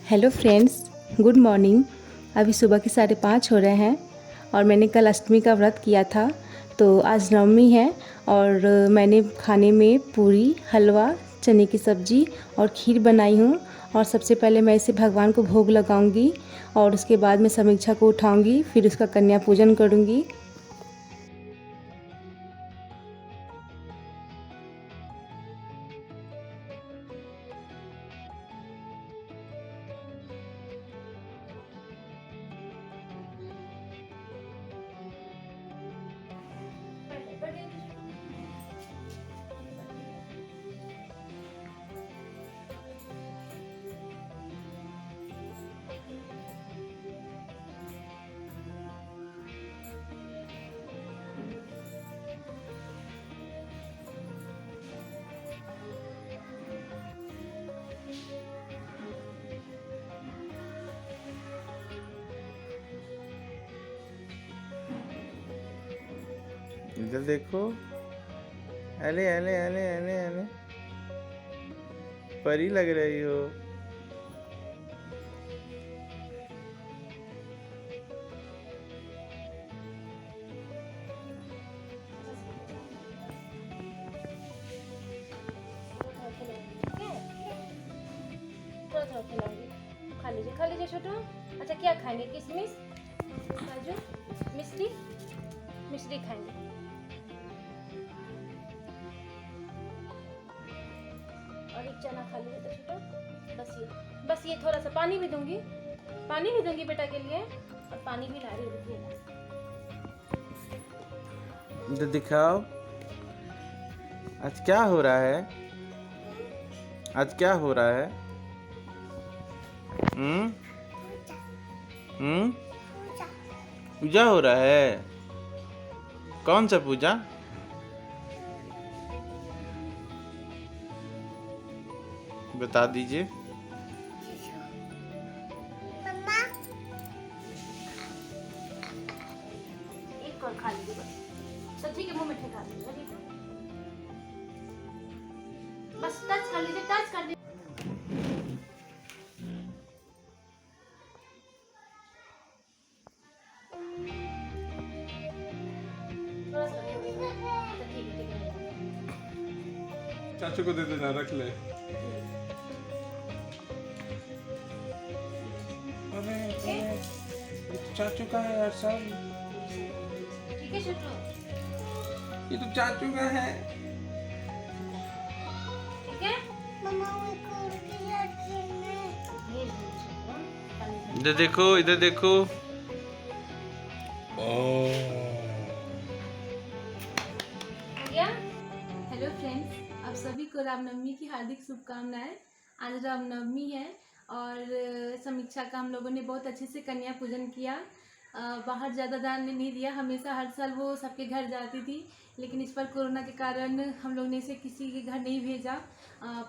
Hello friends, good morning. अभी सुबह के 5:30 हो रहे हैं और मैंने कल अष्टमी का व्रत किया था। तो आज नवमी है और मैंने खाने में पूरी, हलवा, चने की सब्ज़ी और खीर बनाई हूँ। और सबसे पहले मैं इसे भगवान को भोग लगाऊंगी और उसके बाद मैं समीक्षा को उठाऊंगी, फिर उसका कन्या पूजन करूंगी। इधर देखो। अले अले अले अले अले, परी लग रही हो। थोड़ा खिलाऊंगी। खा लीजिए छोटू। अच्छा, क्या खाएंगे? किशमिश, काजू, मिश्री? मिश्री खाएंगे। और एक चना खा लीजिए तो छोटू। बस ये थोड़ा सा पानी भी दूंगी बेटा के लिए। और पानी भी ला रही रुकिए। इधर दिखाओ। आज क्या हो रहा है? आज क्या हो रहा है? हम्म हम्म पूजा हो रहा है। कौन सा पूजा? बता दीजिए। एक और खा लीजिए बस। सब्जी के मुंह में ठेका दीजिए। बस टच कर लीजिए। थोड़ा सा अच्छा, ठीक है। चाचू को दे देना, रख ले। अरे ये तो चाचू का है यार सब। ठीक है छोटू। ये तो चाचू का है। ठीक है ये लो छोटू। इधर देखो, इधर देखो। हो गया। हेलो फ्रेंड्स, आप सभी को रामनवमी की हार्दिक शुभकामनाएं। आज रामनवमी है और समीक्षा का हम लोगों ने बहुत अच्छे से कन्या पूजन किया। बाहर ज़्यादा दान नहीं दिया। हमेशा हर साल वो सबके घर जाती थी, लेकिन इस पर कोरोना के कारण हम लोग ने इसे किसी के घर नहीं भेजा।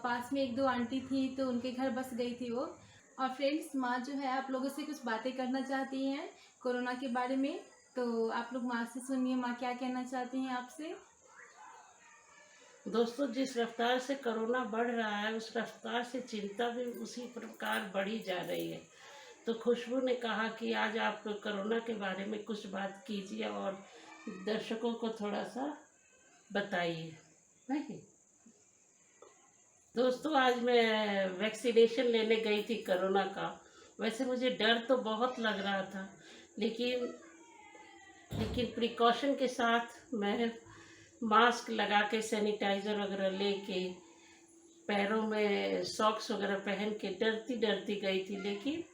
पास में एक दो आंटी थी तो उनके घर बस गई थी वो। और फ्रेंड्स, माँ जो है आप लोगों से कुछ बातें करना चाहती हैं कोरोना के बारे में। तो आप लोग माँ से सुनिए, माँ क्या कहना चाहती हैं आपसे। दोस्तों, जिस रफ्तार से कोरोना बढ़ रहा है उस रफ्तार से चिंता भी उसी प्रकार बढ़ी जा रही है। तो खुशबू ने कहा कि आज आप कोरोना के बारे में कुछ बात कीजिए और दर्शकों को थोड़ा सा बताइए। नहीं दोस्तों, आज मैं वैक्सीनेशन लेने गई थी कोरोना का। वैसे मुझे डर तो बहुत लग रहा था, लेकिन प्रिकॉशन के साथ मैं मास्क लगा के, सैनिटाइज़र वगैरह लेके, पैरों में सॉक्स वगैरह पहन के डरती डरती गई थी, लेकिन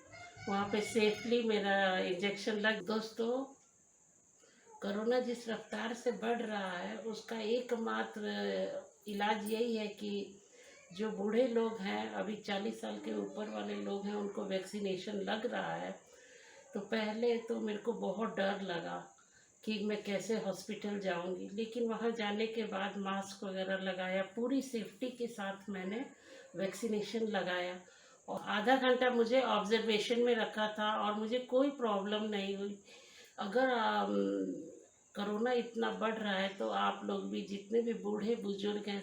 वहाँ पे सेफली मेरा इंजेक्शन लग। दोस्तों, कोरोना जिस रफ्तार से बढ़ रहा है उसका एकमात्र इलाज यही है कि जो बूढ़े लोग हैं, अभी 40 साल के ऊपर वाले लोग हैं, उनको वैक्सीनेशन लग रहा है। तो पहले तो मेरे को बहुत डर लगा कि मैं कैसे हॉस्पिटल जाऊंगी, लेकिन वहाँ जाने के बाद मास्क वगैरह लगाया, पूरी सेफ्टी के साथ मैंने वैक्सीनेशन लगाया और आधा घंटा मुझे ऑब्जर्वेशन में रखा था और मुझे कोई प्रॉब्लम नहीं हुई। अगर कोरोना इतना बढ़ रहा है तो आप लोग भी, जितने भी बूढ़े बुजुर्ग हैं,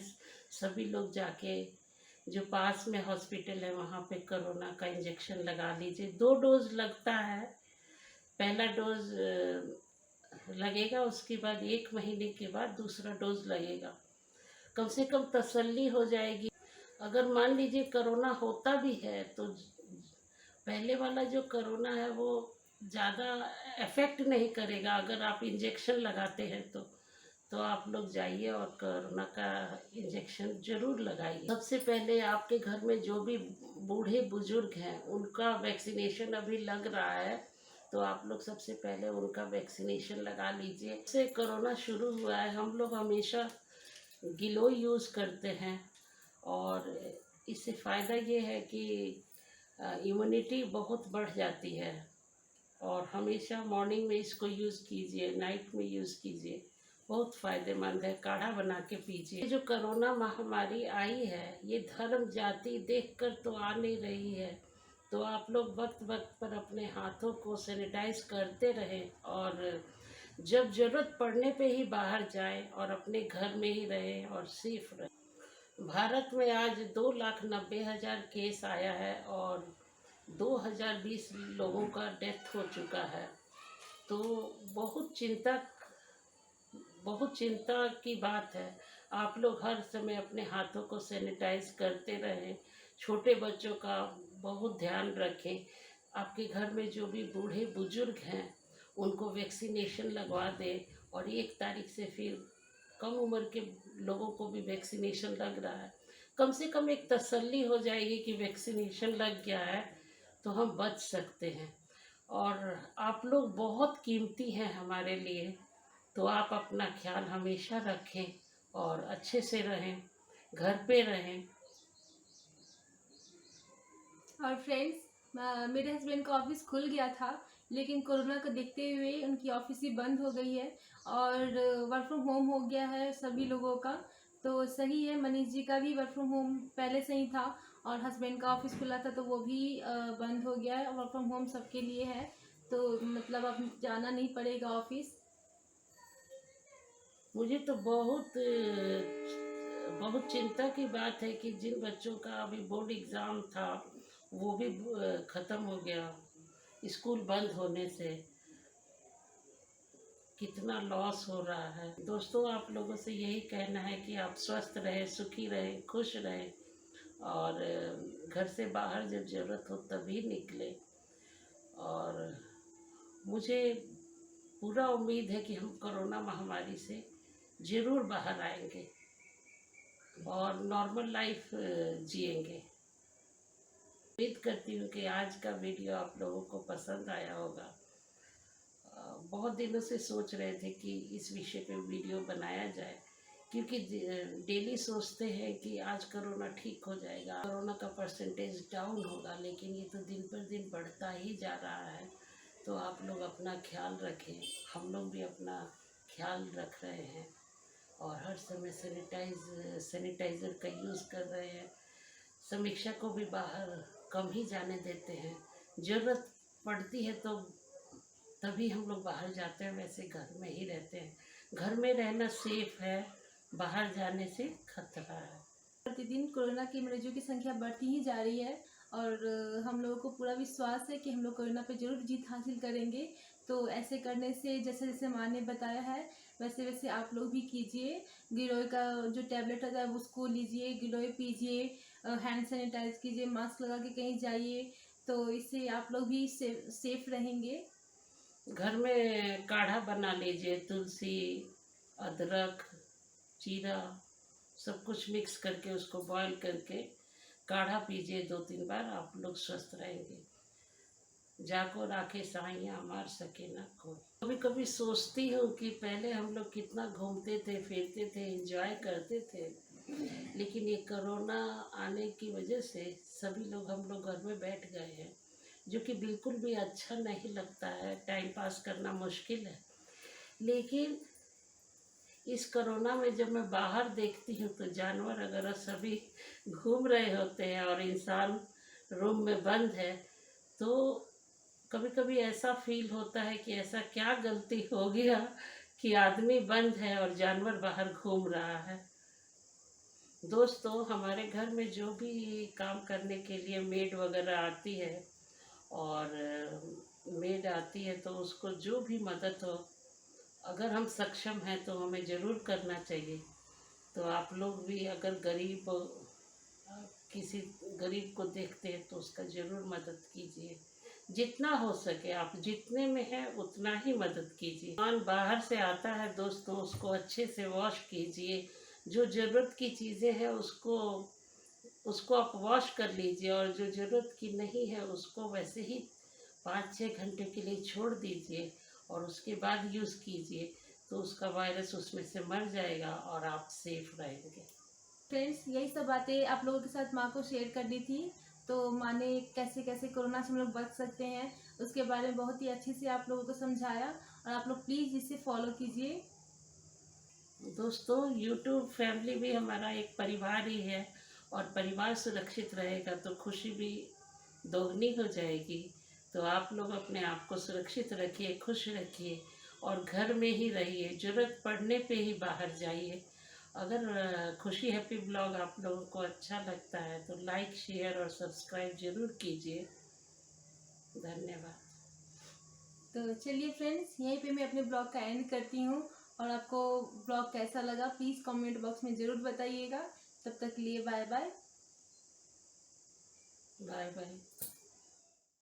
सभी लोग जाके जो पास में हॉस्पिटल है वहाँ पे कोरोना का इंजेक्शन लगा लीजिए। 2 डोज लगता है। पहला डोज लगेगा, उसके बाद 1 महीने के बाद दूसरा डोज लगेगा। कम से कम तसल्ली हो जाएगी। अगर मान लीजिए कोरोना होता भी है तो पहले वाला जो कोरोना है वो ज़्यादा इफ़ेक्ट नहीं करेगा। अगर आप इंजेक्शन लगाते हैं तो आप लोग जाइए और कोरोना का इंजेक्शन ज़रूर लगाइए। सबसे पहले आपके घर में जो भी बूढ़े बुजुर्ग हैं उनका वैक्सीनेशन अभी लग रहा है, तो आप लोग सबसे पहले उनका वैक्सीनेशन लगा लीजिए। जब से कोरोना शुरू हुआ है हम लोग हमेशा गिलोय यूज़ करते हैं और इससे फ़ायदा ये है कि इम्यूनिटी बहुत बढ़ जाती है। और हमेशा मॉर्निंग में इसको यूज़ कीजिए, नाइट में यूज़ कीजिए, बहुत फ़ायदेमंद है। काढ़ा बना के पीजिए। जो कोरोना महामारी आई है ये धर्म जाति देखकर तो आ नहीं रही है, तो आप लोग वक्त वक्त पर अपने हाथों को सैनिटाइज करते रहें और जब ज़रूरत पड़ने पे ही बाहर जाएं और अपने घर में ही रहें और सेफ रहें। भारत में आज 2,90,000 केस आया है और 2020 लोगों का डेथ हो चुका है। तो बहुत चिंता की बात है। आप लोग हर समय अपने हाथों को सैनिटाइज करते रहें। छोटे बच्चों का बहुत ध्यान रखें। आपके घर में जो भी बूढ़े बुजुर्ग हैं उनको वैक्सीनेशन लगवा दें और 1 तारीख से फिर कम उम्र के लोगों को भी वैक्सीनेशन लग रहा है। कम से कम एक तसल्ली हो जाएगी कि वैक्सीनेशन लग गया है तो हम बच सकते हैं। और आप लोग बहुत कीमती हैं हमारे लिए, तो आप अपना ख्याल हमेशा रखें और अच्छे से रहें, घर पे रहें। और फ्रेंड्स, मेरे हस्बैंड का ऑफिस खुल गया था, लेकिन कोरोना को देखते हुए उनकी ऑफिस ही बंद हो गई है और वर्क फ्रॉम होम हो गया है सभी लोगों का। तो सही है, मनीष जी का भी वर्क फ्रॉम होम पहले से ही था और हस्बैंड का ऑफिस खुला था तो वो भी बंद हो गया है। वर्क फ्रॉम होम सबके लिए है, तो मतलब अब जाना नहीं पड़ेगा ऑफिस। मुझे तो बहुत चिंता की बात है कि जिन बच्चों का अभी बोर्ड एग्ज़ाम था वो भी ख़त्म हो गया स्कूल बंद होने से। कितना लॉस हो रहा है। दोस्तों, आप लोगों से यही कहना है कि आप स्वस्थ रहें, सुखी रहें, खुश रहें और घर से बाहर जब ज़रूरत हो तभी निकलें। और मुझे पूरा उम्मीद है कि हम कोरोना महामारी से ज़रूर बाहर आएंगे और नॉर्मल लाइफ जिएंगे। उम्मीद करती हूँ कि आज का वीडियो आप लोगों को पसंद आया होगा। बहुत दिनों से सोच रहे थे कि इस विषय पे वीडियो बनाया जाए, क्योंकि डेली सोचते हैं कि आज कोरोना ठीक हो जाएगा, कोरोना का परसेंटेज डाउन होगा, लेकिन ये तो दिन पर दिन बढ़ता ही जा रहा है। तो आप लोग अपना ख्याल रखें, हम लोग भी अपना ख्याल रख रहे हैं और हर समय सैनिटाइज़र का यूज़ कर रहे हैं। समीक्षा को भी बाहर कम ही जाने देते हैं। ज़रूरत पड़ती है तो तभी हम लोग बाहर जाते हैं, वैसे घर में ही रहते हैं। घर में रहना सेफ है, बाहर जाने से खतरा है। प्रतिदिन कोरोना के मरीजों की संख्या बढ़ती ही जा रही है और हम लोगों को पूरा विश्वास है कि हम लोग कोरोना पे जरूर जीत हासिल करेंगे। तो ऐसे करने से जैसे जैसे माँ ने बताया है वैसे वैसे आप लोग भी कीजिए। गिलोय का जो टैबलेट होता है उसको लीजिए, गिलोय पीजिए, हैंड सैनिटाइज कीजिए, मास्क लगा के कहीं जाइए, तो इससे आप लोग भी सेफ रहेंगे। घर में काढ़ा बना लीजिए, तुलसी, अदरक, जीरा सब कुछ मिक्स करके उसको बॉईल करके काढ़ा पीजिए 2-3 बार, आप लोग स्वस्थ रहेंगे। जाको राखे साइयाँ मार सके ना कोई। कभी कभी सोचती हूँ कि पहले हम लोग कितना घूमते थे, फिरते थे, एंजॉय करते थे, लेकिन ये कोरोना आने की वजह से सभी लोग हम लोग घर में बैठ गए हैं, जो कि बिल्कुल भी अच्छा नहीं लगता है। टाइम पास करना मुश्किल है। लेकिन इस कोरोना में जब मैं बाहर देखती हूँ तो जानवर वगैरह सभी घूम रहे होते हैं और इंसान रूम में बंद है, तो कभी कभी ऐसा फील होता है कि ऐसा क्या गलती हो गया कि आदमी बंद है और जानवर बाहर घूम रहा है। दोस्तों, हमारे घर में जो भी काम करने के लिए मेड वगैरह आती है और मेड आती है तो उसको जो भी मदद हो, अगर हम सक्षम हैं तो हमें ज़रूर करना चाहिए। तो आप लोग भी अगर किसी गरीब को देखते हैं तो उसका ज़रूर मदद कीजिए। जितना हो सके आप जितने में है उतना ही मदद कीजिए। सामान बाहर से आता है दोस्तों, उसको अच्छे से वॉश कीजिए। जो ज़रूरत की चीज़ें हैं उसको आप वॉश कर लीजिए, और जो ज़रूरत की नहीं है उसको वैसे ही 5-6 घंटे के लिए छोड़ दीजिए और उसके बाद यूज़ कीजिए, तो उसका वायरस उसमें से मर जाएगा और आप सेफ रहेंगे। फ्रेंड्स, यही सब बातें आप लोगों के साथ माँ को शेयर करनी थी। तो माँ ने कैसे कैसे कोरोना से हम लोग बच सकते हैं उसके बारे में बहुत ही अच्छे से आप लोगों को समझाया, और आप लोग प्लीज़ इसे फॉलो कीजिए। दोस्तों, यूट्यूब फैमिली भी हमारा एक परिवार ही है, और परिवार सुरक्षित रहेगा तो खुशी भी दोगुनी हो जाएगी। तो आप लोग अपने आप को सुरक्षित रखिए, खुश रखिए और घर में ही रहिए। ज़रूरत पड़ने पे ही बाहर जाइए। अगर खुशी हैप्पी ब्लॉग आप लोगों को अच्छा लगता है तो लाइक, शेयर और सब्सक्राइब ज़रूर कीजिए। धन्यवाद। तो चलिए फ्रेंड्स, यहीं पे मैं अपने ब्लॉग का एंड करती हूँ, और आपको ब्लॉग कैसा लगा प्लीज़ कमेंट बॉक्स में ज़रूर बताइएगा। तब तक के लिए बाय बाय। Bye bye.